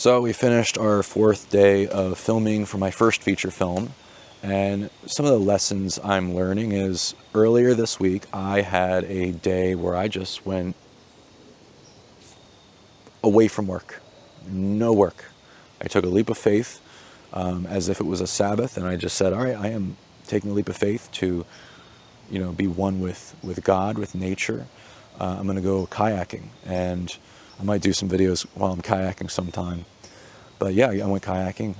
So we finished our 4th day of filming for my first feature film, and some of the lessons I'm learning is earlier this week I had a day where I just went away from work. No work. I took a leap of faith as if it was a Sabbath, and I just said, all right, I am taking a leap of faith to be one with God, with nature. I'm going to go kayaking, and I might do some videos while I'm kayaking sometime. But yeah, I went kayaking.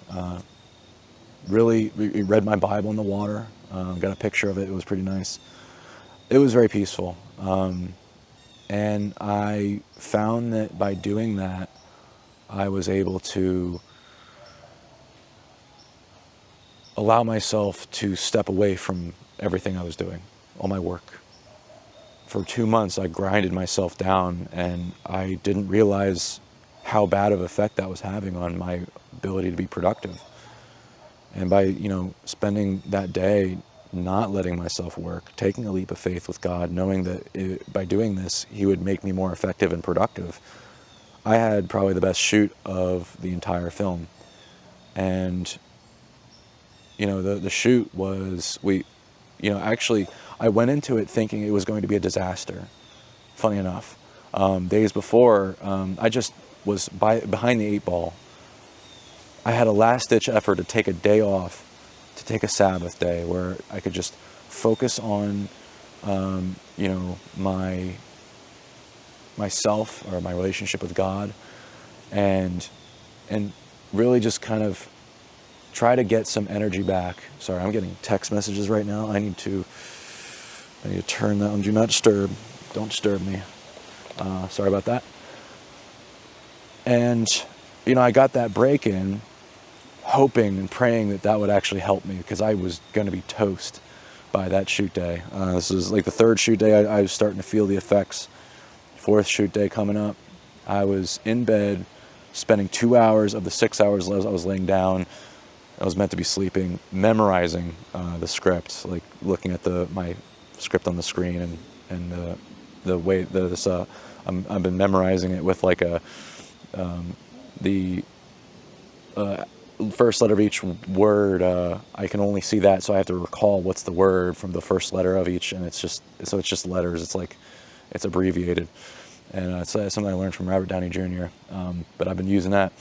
Really read my Bible in the water. Got a picture of it. It was pretty nice. It was very peaceful. And I found that by doing that, I was able to allow myself to step away from everything I was doing, all my work. For 2 months, I grinded myself down, and I didn't realize how bad of an effect that was having on my ability to be productive. And by, spending that day not letting myself work, taking a leap of faith with God, knowing that by doing this, He would make me more effective and productive, I had probably the best shoot of the entire film. And, the shoot was, actually, I went into it thinking it was going to be a disaster, funny enough. Days before, I just was behind the 8 ball. I had a last-ditch effort to take a day off, to take a Sabbath day where I could just focus on, myself or my relationship with God, and really just kind of try to get some energy back. Sorry, I'm getting text messages right now. I need to turn that on Do Not Disturb. Don't disturb me. Sorry about that. And, I got that break in, hoping and praying that would actually help me, because I was going to be toast by that shoot day. This is like the 3rd shoot day. I was starting to feel the effects. 4th shoot day coming up. I was in bed, spending 2 hours of the 6 hours I was laying down. I was meant to be sleeping, memorizing the script, like looking at my script on the screen, and the way this I've been memorizing it with like the first letter of each word. I can only see that, so I have to recall what's the word from the first letter of each, and it's just letters. It's abbreviated, and it's something I learned from Robert Downey Jr. But I've been using that.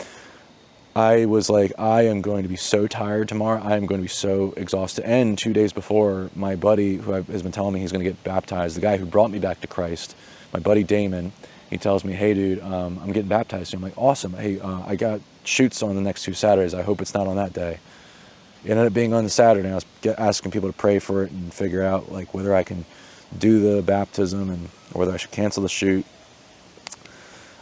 I was like, I am going to be so tired tomorrow. I am going to be so exhausted. And 2 days before, my buddy, who has been telling me he's going to get baptized, the guy who brought me back to Christ, my buddy Damon, he tells me, hey, dude, I'm getting baptized soon. I'm like, awesome. Hey, I got shoots on the next 2 Saturdays. I hope it's not on that day. It ended up being on the Saturday. I was asking people to pray for it and figure out like whether I can do the baptism or whether I should cancel the shoot.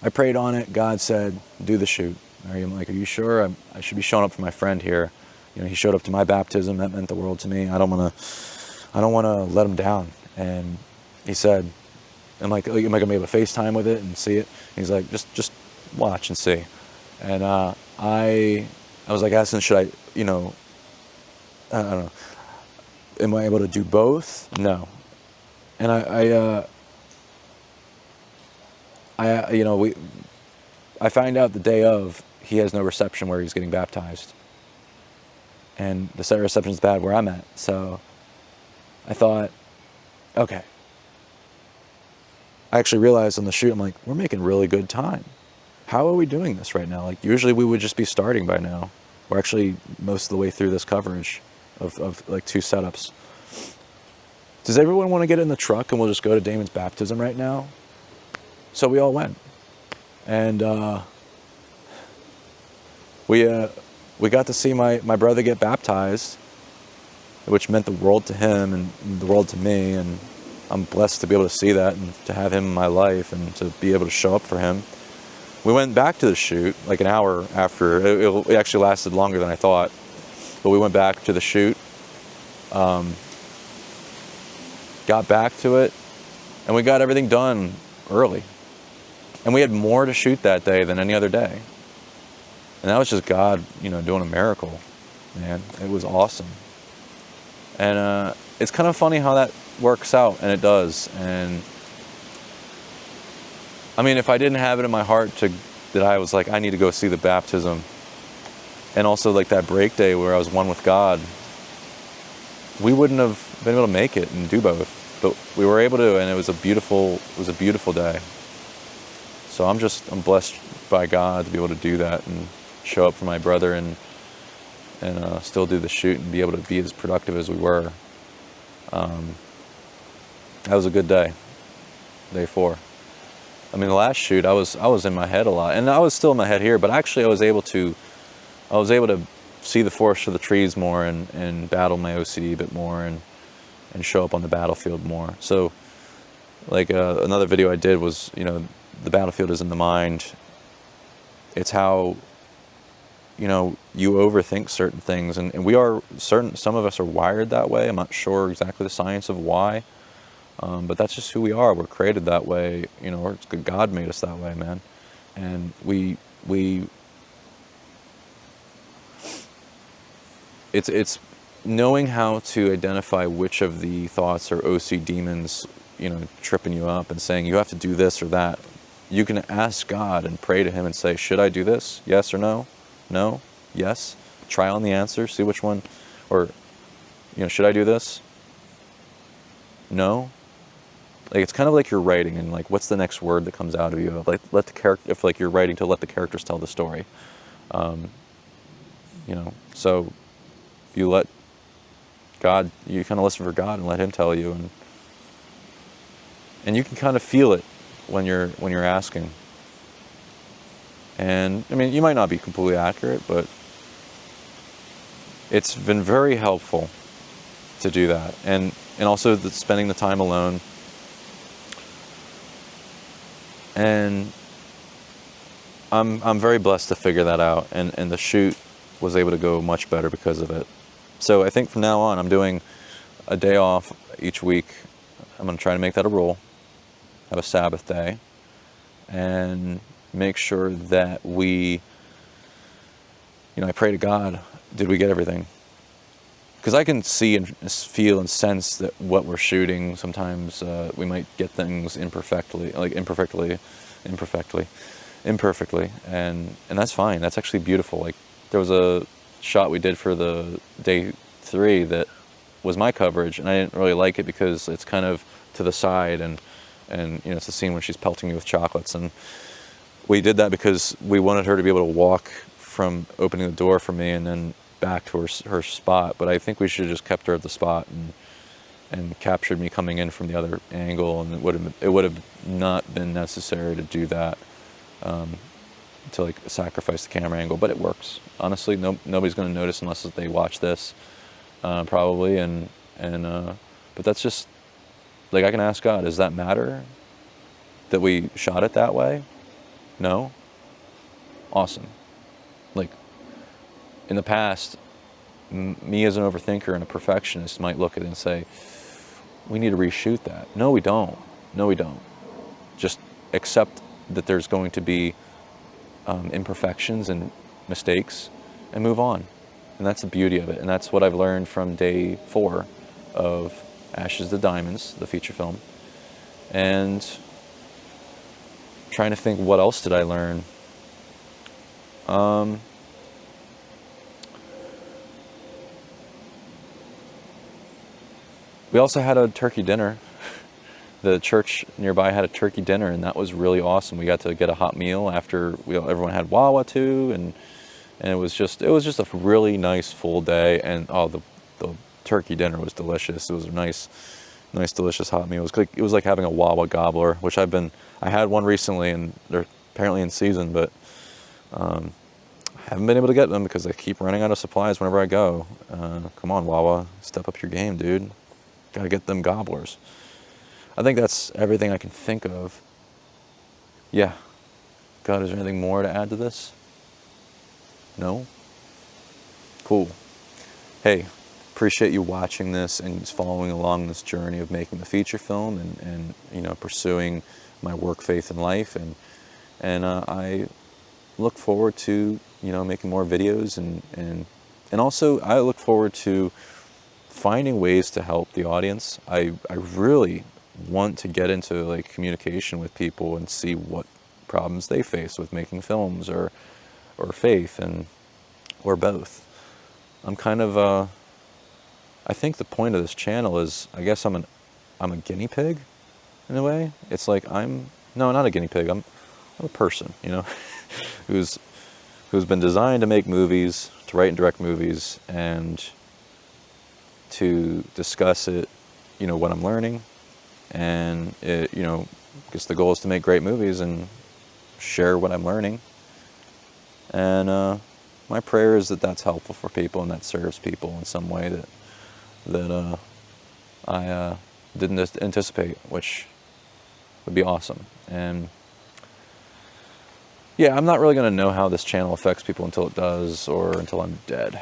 I prayed on it. God said, do the shoot. I'm like, are you sure? I should be showing up for my friend here. He showed up to my baptism. That meant the world to me. I don't want to let him down. And he said, am I going to be able to FaceTime with it and see it? And he's like, just watch and see. And I was like asking, should I don't know, am I able to do both? No. And I find out the day of, he has no reception where he's getting baptized. And the reception is bad where I'm at. So I thought, okay. I actually realized on the shoot, I'm like, we're making really good time. How are we doing this right now? Like, usually we would just be starting by now. We're actually most of the way through this coverage of like 2 setups. Does everyone want to get in the truck and we'll just go to Damon's baptism right now? So we all went. And we got to see my brother get baptized, which meant the world to him and the world to me. And I'm blessed to be able to see that and to have him in my life and to be able to show up for him. We went back to the shoot like an hour after. It actually lasted longer than I thought. But we went back to the shoot, got back to it, and we got everything done early. And we had more to shoot that day than any other day. And that was just God, doing a miracle, man. It was awesome. And it's kind of funny how that works out, and it does. And I mean, if I didn't have it in my heart to that I was like, I need to go see the baptism. And also like that break day where I was one with God, we wouldn't have been able to make it and do both, but we were able to, and it was a beautiful day. So I'm blessed by God to be able to do that and show up for my brother and still do the shoot and be able to be as productive as we were. That was a good day, day 4. I mean, the last shoot, I was in my head a lot, and I was still in my head here, but actually I was able to see the forest for the trees more and battle my OCD a bit more and show up on the battlefield more. So like another video I did was, the battlefield is in the mind. It's how, you overthink certain things, and some of us are wired that way. I'm not sure exactly the science of why, but that's just who we are. We're created that way, or God made us that way, man. And it's knowing how to identify which of the thoughts are OC demons, tripping you up and saying you have to do this or that. You can ask God and pray to him and say, should I do this? Yes or no? No? Yes? Try on the answer, see which one, or, should I do this? No? Like, it's kind of like you're writing, and like, what's the next word that comes out of you? Like, if like you're writing to let the characters tell the story. So you let God, you kind of listen for God and let him tell you, and you can kind of feel it when you're asking. And I mean, you might not be completely accurate, but it's been very helpful to do that, and also spending the time alone. And I'm very blessed to figure that out, and the shoot was able to go much better because of it. So I think from now on, I'm doing a day off each week. I'm going to try to make that a rule, have a Sabbath day, and make sure that I pray to God, did we get everything? Because I can see and feel and sense that what we're shooting, sometimes we might get things imperfectly, and that's fine. That's actually beautiful. Like, there was a shot we did for the day 3 that was my coverage, and I didn't really like it because it's kind of to the side, and it's the scene when she's pelting me with chocolates, and we did that because we wanted her to be able to walk from opening the door for me and then back to her spot. But I think we should have just kept her at the spot and captured me coming in from the other angle, and it would have not been necessary to do that, to like sacrifice the camera angle. But it works. Honestly, nobody's going to notice unless they watch this, probably. But that's just like, I can ask God, does that matter that we shot it that way? No? Awesome. Like, in the past, me as an overthinker and a perfectionist might look at it and say, we need to reshoot that. No, we don't. No, we don't. Just accept that there's going to be imperfections and mistakes and move on. And that's the beauty of it. And that's what I've learned from day 4 of Ashes to Diamonds, the feature film. And trying to think, what else did I learn? We also had a turkey dinner. The church nearby had a turkey dinner, and that was really awesome. We got to get a hot meal after everyone had Wawa too, and it was just a really nice full day. And the turkey dinner was delicious. It was a nice delicious hot meal. It was like having a Wawa gobbler, which I had one recently, and they're apparently in season, but I haven't been able to get them because I keep running out of supplies whenever I go. Come on, Wawa, step up your game, dude. Gotta get them gobblers. I think that's everything I can think of. Yeah. God, is there anything more to add to this? No? Cool. Hey, appreciate you watching this and following along this journey of making the feature film and pursuing my work, faith, and life. And I look forward to, making more videos, and also I look forward to finding ways to help the audience. I really want to get into like communication with people and see what problems they face with making films, or faith, or both. I'm kind of I think the point of this channel is, I guess I'm a guinea pig in a way. It's like no, not a guinea pig. I'm a person, who's been designed to make movies, to write and direct movies, and to discuss it, what I'm learning. And it, I guess the goal is to make great movies and share what I'm learning. And my prayer is that that's helpful for people and that serves people in some way that I didn't anticipate, which would be awesome. And yeah, I'm not really going to know how this channel affects people until it does, or until I'm dead.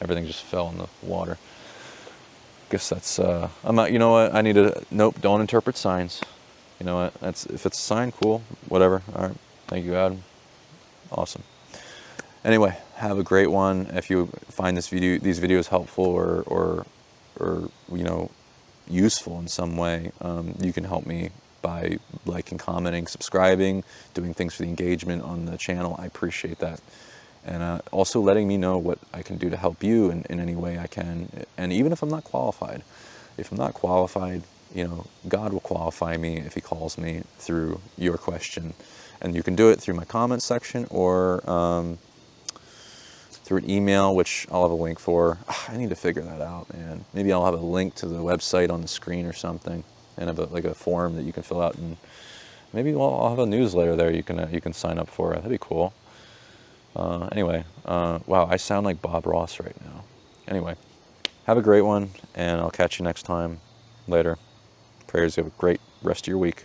Everything just fell in the water. Guess that's, I'm not, you know what, I need to, nope, don't interpret signs. You know what, if it's a sign, cool, whatever. All right, thank you, God. Awesome. Anyway, have a great one. If you find these videos helpful or useful in some way, you can help me by liking, commenting, subscribing, doing things for the engagement on the channel. I appreciate that. And also letting me know what I can do to help you in any way I can. And even if I'm not qualified, God will qualify me if he calls me through your question. And you can do it through my comments section, or through an email, which I'll have a link for. I need to figure that out, man. Maybe I'll have a link to the website on the screen or something, and have a form that you can fill out, and maybe I'll have a newsletter there you can sign up for. That'd be cool. Anyway, wow, I sound like Bob Ross right now. Anyway, have a great one, and I'll catch you next time. Later. Prayers you have a great rest of your week.